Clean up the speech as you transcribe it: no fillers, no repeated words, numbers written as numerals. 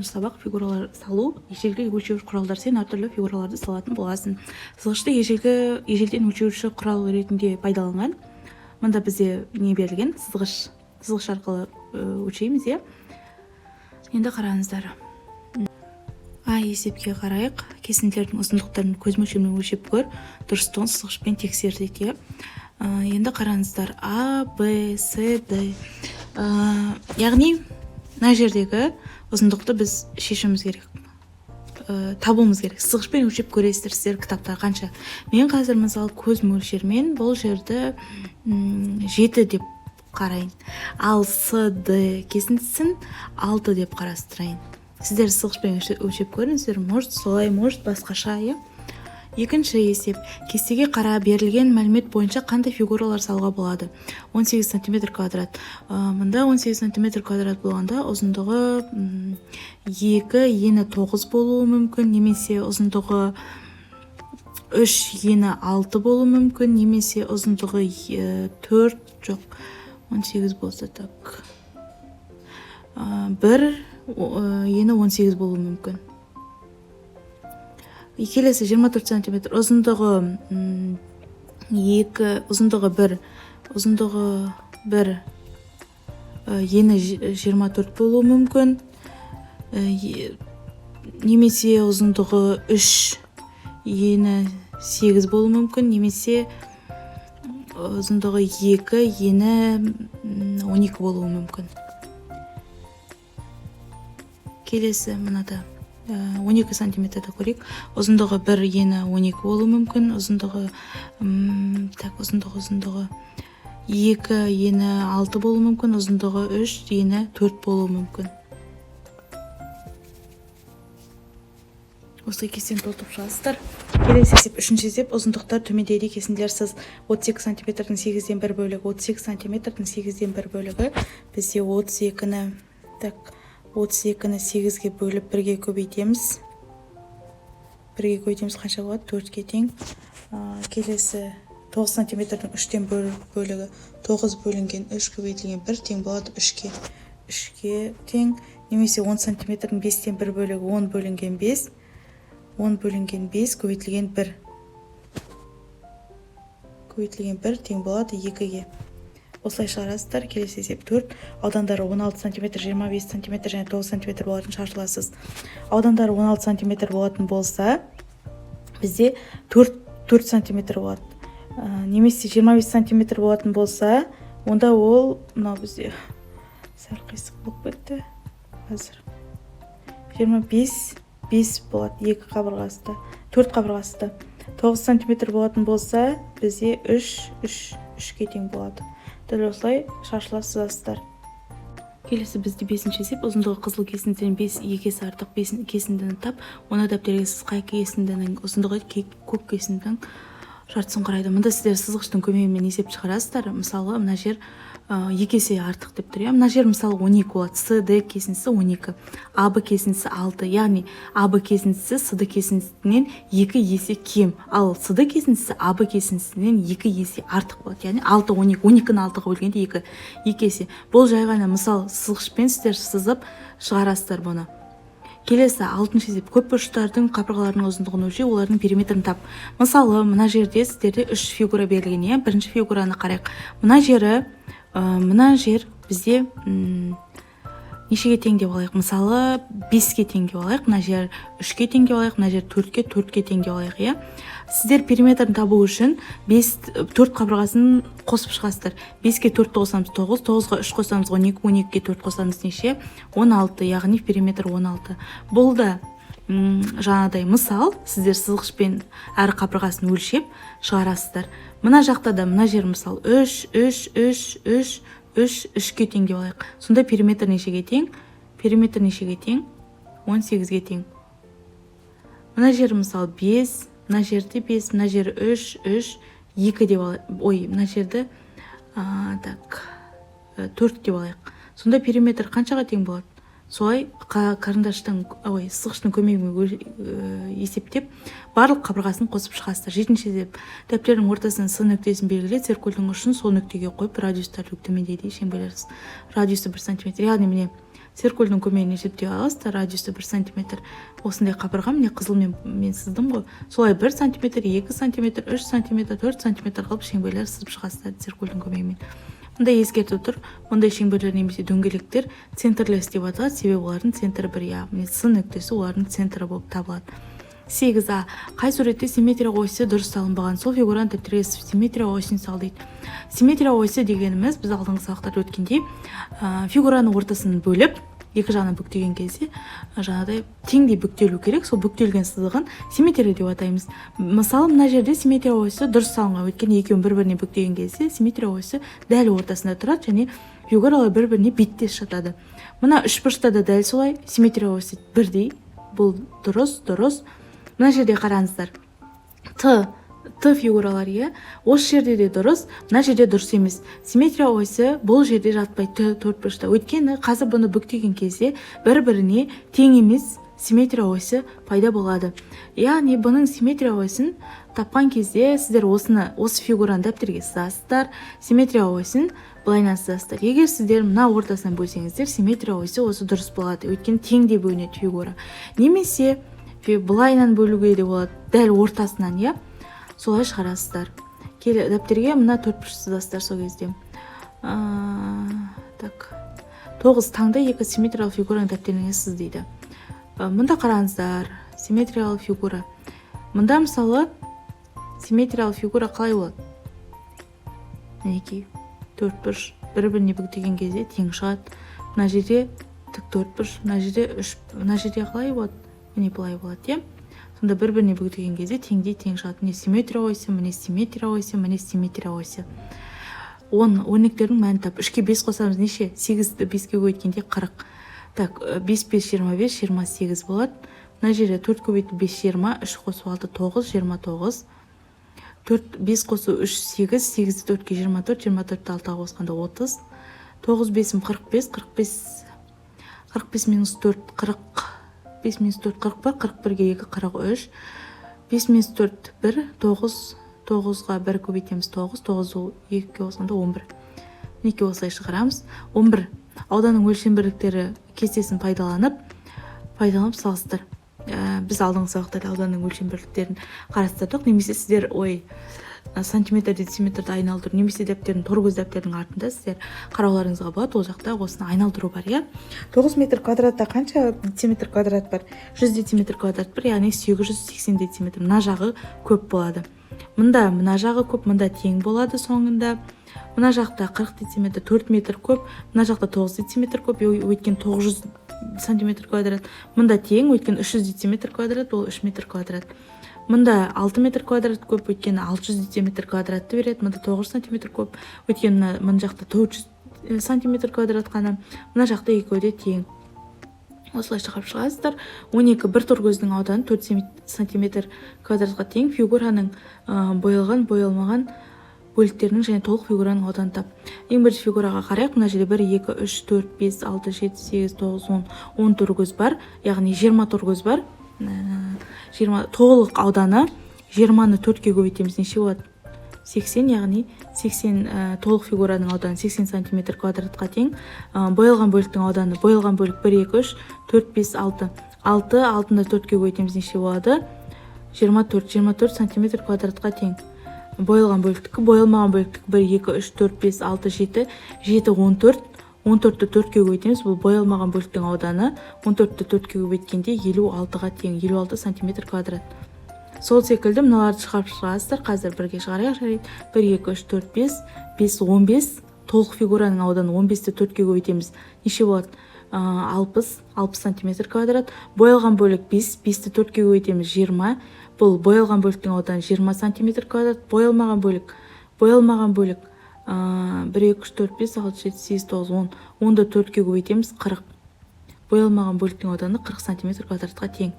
Сабақ фигуралар салу, ежелгі өлшеуіш құралдар сен әртүрлі фигураларды салатын боласың. Сызғышты ежелден өлшеуші құрал ретінде пайдаланған. Мұнда бізде не берілген? Сызғыш арқылы өлшейміз, е? Енді қараңыздар. Есепке қарайық. Кесінділердің ұзындықтарын көз мөлшерімен өлшеп көр. Дұрыстығын сызғышпен тексердік. Енді қараңыздар. А, Б, С, Д. Яғни мына жердегі ұзындықты біз шешуіміз керек, табуымыз керек. Сызғышпен өлшеп көресіздер сіздер кітаптар қанша. Мен қазір мысалы көз мөлшермен бұл жерді 7 деп қарайын. Ал С, Д кесіндісін 6 деп қарастырайын. Сіздер сызғышпен өлшеп көріңіздер, может солай, может басқаша. Екінші есеп. Кестеге қара берілген мәлімет бойынша қандай фигуралар салуға болады? 18 см квадрат. Мұнда 18 см квадрат болғанда ұзындығы 2, ені 9 болуы мүмкін, немесе ұзындығы 3, ені 6 болуы мүмкін, немесе ұзындығы 4, жоқ, 18 болса так. 1, ені 18 болуы мүмкін. Келесі 24 см, ұзындығы 2, ұзындығы 1, ені 24 болуы мүмкін, немесе ұзындығы 3, ені 8 болуы мүмкін, немесе ұзындығы 2, ені 12 болуы мүмкін. Келесі мұнада 12 сантиметрді көрейік. Ұзындығы 1, ені 12 болуы мүмкін. Ұзындығы 2, ені 6 болуы мүмкін. Ұзындығы 3, ені 4 болуы мүмкін. Осы кестені толтырып шығасыздар. Келесі есеп, үшінші есеп, ұзындықтар төмендегідей кесінділер сыз 38 сантиметрдің 8-ден 1 бөлігі, 38 сантиметрдің 8-ден 1 бөлігі бізде 32-ні 8-ге бөліп 1-ге көбейтеміз. 1-ге көбейтеміз қанша болады? 4-ге тең. Келесі 9 сантиметрдің 3-тен бөлігі 9 бөлінген 3 көбейтілген 1 тең болады 3-ге. 3-ге тең. Немесе 10 сантиметрдің 5-тен 1 бөлігі 10 бөлінген 5. 10 бөлінген 5 көбейтілген 1. Көбейтілген 1 тең болады 2-ге. Осылай шығарасыздар. Келесі есеп 4. Аудандары 16 см, 25 см және 9 см болатын шаршыласыз. Аудандары 16 см болатын болса, бізде 4 см болады. Немесе 25 см болатын болса, онда ол, мынау бізде сәл қисық болып кетті. Қазір 25 болады 2 қабырғасында, 4 қабырғасында. 9 см болатын болса, бізде 3-ге тең болады. Дәл осылай шаршылас сызасыздар. Келесі бізде 5-ші есеп, ұзындығы қызыл кесіндіден 5 екесі артық кесіндіні тап, оны дәптерге сыз қай кесіндінің ұзындығы көк кесіндінің жартысын құрайды. Мұнда сіздер сызғыштың көмегімен есеп шығарасыздар. Мысалы, мына жер екесе артық деп тұр. Мына жер мысалы 12 болады. СД кесіндісі 12, АБ кесіндісі 6. Яғни АБ кесіндісі СД кесіндісінен 2 есе кем. Ал СД кесіндісі АБ кесіндісінен 2 есе артық болады. Яғни 6, 12. 12-ні 6-ға бөлгенде 2 есе. Бұл жай ғана мысал сызғышпен сіздер сызып шығарасыздар бұны. Келесі 6-шы есеп, көп бұрыштардың қабырғаларының ұзындығын өлшеу, олардың периметрін тап. Мысалы, мына жерде сіздерде 3 фигура берілген. Бірінші фигураны қарайық. Мына жер бізде нешеге тең деп алайық? Мысалы, 5-ге тең деп алайық. Мына жер 3-ге тең деп алайық. Мына жер 4-ге тең деп алайық. Сіздер периметрін табу үшін 4 қабырғасын қосып шығасыздар. 5-ге 4 қосамыз 9, 9-ға 3 қосамыз 12, 12-ге 4 қосамыз неше? 16, яғни периметр 16. Бұл да жаңадай мысал, сіздер сызғышпен әр қабырғасын өлшеп шығарасыздар. Мына жақта да мына жер мысал 3-ге тең деп алайық. Сонда периметр нешеге тең? Периметр нешеге тең? 18-ге тең. Мына жер мысал 5, мына жерде 5, мына жер 3, 2 деп алайық. Мына жерді 4 деп алайық. Сонда периметр қаншаға тең болады? Солай сызғыштың көмегімен есептеп барлық қабырғасын қосып шығасыздар. 7-ші есеп, дәптердің ортасынан С нүктесін белгіле, циркульдің ұшын сол нүктеге қойып радиустарды төмендегідей шеңберлерсіз. Радиусы 1 см. Яғни міне циркульдің көмегімен есептей аласыздар. Радиусы 1 см. Осындай қабырға, міне қызылмен мен сыздым ғой. Солай 1 см, 2 см, 3 см, 4 см қылып шеңберлер сызып шығасыздар циркульдің көмегімен. Мұнда ескерту тұр. Мұндай шеңберлер немесе дөңгелектер центрлес деп аталады, себебі олардың центрі бір, яғни С нүктесі олардың центрі болып табылады. 8А. Қай суретте симметрия осі дұрыс салынбаған? Сол фигураны дәптерге симметрия осін сал дейді. Симметрия осі дегеніміз біз алдыңғы сабақтарда өткендей фигураны ортасын бөліп, екі жағына бүктеген кезде жаңағыдай теңдей бүктелу керек. Сол бүктелген сызығын симметрия деп атаймыз. Мысалы, мына жерде симметрия осі дұрыс салынған. Өйткені екеуін бір-біріне бүктеген кезде симметрия осі дәл ортасында тұрады және фигуралар бір-біріне беттес жатады. Мына үшбұрышта да дәл солай, симметрия осі бірдей. Бұл дұрыс. Мына жерде қараңыздар. Т фигуралар, осы жерде де дұрыс, мына жерде дұрыс емес. Симметрия осі бұл жерде жатпайды төртбұрышта. Өйткені қазір бұны бүктеген кезде бір-біріне тең емес симметрия осі пайда болады. Яғни бұның симметрия осін тапқан кезде сіздер осы фигураны дәптерге сызасыздар. Симметрия осін былайынан сызасыздар. Егер сіздер мына ортасынан бөлсеңіздер, симметрия осі осы дұрыс болады. Өйткені теңдей бөлінеді фигура. Немесе былайынан бөлуге де болады, дәл ортасынан, солай шығарасыздар. Келі дәптерге мына төртбұрыш сызасыздар сол кезде. 9 таңда екі симметриялық фигураның дәптеріне сыз дейді. Мұнда қараңыздар, симметриялық фигура. Мұнда мысалы симметриялық фигура қалай болады? Мінекей, төртбұрыш бір-біріне бүктеген кезде тең шығады. Мына жерде тік төртбұрыш, мына жерде қалай болады? Міне былай болады, Сонда бір-біріне бүктеген кезде теңдей тең шығады. Міне симметрия осі, міне симметрия осі, міне симметрия осі. 10 өрнектердің мәнін тап. 3-ке 5 қосамыз неше? 8-ді 5-ке көбейткенде 40. 5 5 25 28 болады. Мына жерде 4 көбейтіп 5 20, 3 қосу 6 9 29. 5 қосу 3 8, 8-ді 4-ке 24, 24-ді 6-ға қосқанда 30. 9 5-ім 45, 45 минус 4 40. 5 минус 4 40 бар, 41-ге 2 43. 5 минус 4 1, 9-ға 1 көбейтеміз 9, 9-ді 2-ге қосқанда 11. Мінекей осылай шығарамыз. 11. Ауданның өлшем бірліктері кестесін пайдаланып салыстыр. Біз алдыңғы сабақтарда ауданның өлшем бірліктерін қарастырдық. Немесе сіздер сантиметр, дециметрді айналдыру, немесе дәптердің, торкөз дәптердің артында сіздер қарауларыңызға болады. Ол жақта осыны айналдыру бар, 9 метр квадратта қанша дециметр квадрат бар? 100 дециметр квадрат бар, яғни 880 дециметр. Мына жағы көп болады. Мына жағы көп, мында тең болады соңында. Мына жақта 40 дециметр, 4 метр көп, мына жақта 9 дециметр көп, өйткені 900 сантиметр квадрат. Мында тең, өйткені 300 дециметр квадрат, ол 3 метр квадрат. Мында 6 метр квадрат көп, өйткені 600 дециметр квадратты береді. Мында 900 сантиметр көп, өйткені мына жақта 400 сантиметр квадрат қана. Мына жақта екеуі де тең. Осылай шығасыздар. 12 бір торкөздің ауданы 4 сантиметр квадратқа тең. Фигураның боялған, боялмаған бөліктерінің және толық фигураның ауданы тап. Ең бірінші фигураға қарайық. Мына жерде 1 2 3 4 5 6 7 8 9 10 торкөз бар, яғни 20 торкөз бар. 20 толық ауданы 20-ны 4-ке көбейтеміз, неше болады? 80, яғни 80 толық фигураның ауданы 80 сантиметр квадратқа тең. Боялған бөліктің ауданы, боялған бөлік 1 2 3 4 5 6. 6-ны 4-ке көбейтеміз, неше болады? 24 сантиметр квадратқа тең. Боялған бөліктікі, боялмаған бөліктікі 1 2 3 4 5 6 7 7 14. 14-ті 4-ке көбейтеміз, бұл боялмаған бөліктің ауданы. 14-ті 4-ке көбейткенде 56-ға тең, 56 сантиметр квадрат. Сол секілді мыналарды шығарып шығасыздар. Қазір бірге шығарайық. 1 2 3 4 5 5 15. Толық фигураның ауданы 15-ті 4-ке көбейтеміз, неше болады? 60 сантиметр квадрат. Боялған бөлік 5, 5-ті 4-ке көбейтеміз, 20. Бұл боялған бөліктің ауданы 20 сантиметр квадрат. Боялмаған бөлік 1 2 3 4 5 6 7 8 9 10. 10-ды 4-ке көбейтеміз, 40. Боялмаған бөліктің ауданы 40 сантиметр квадратқа тең.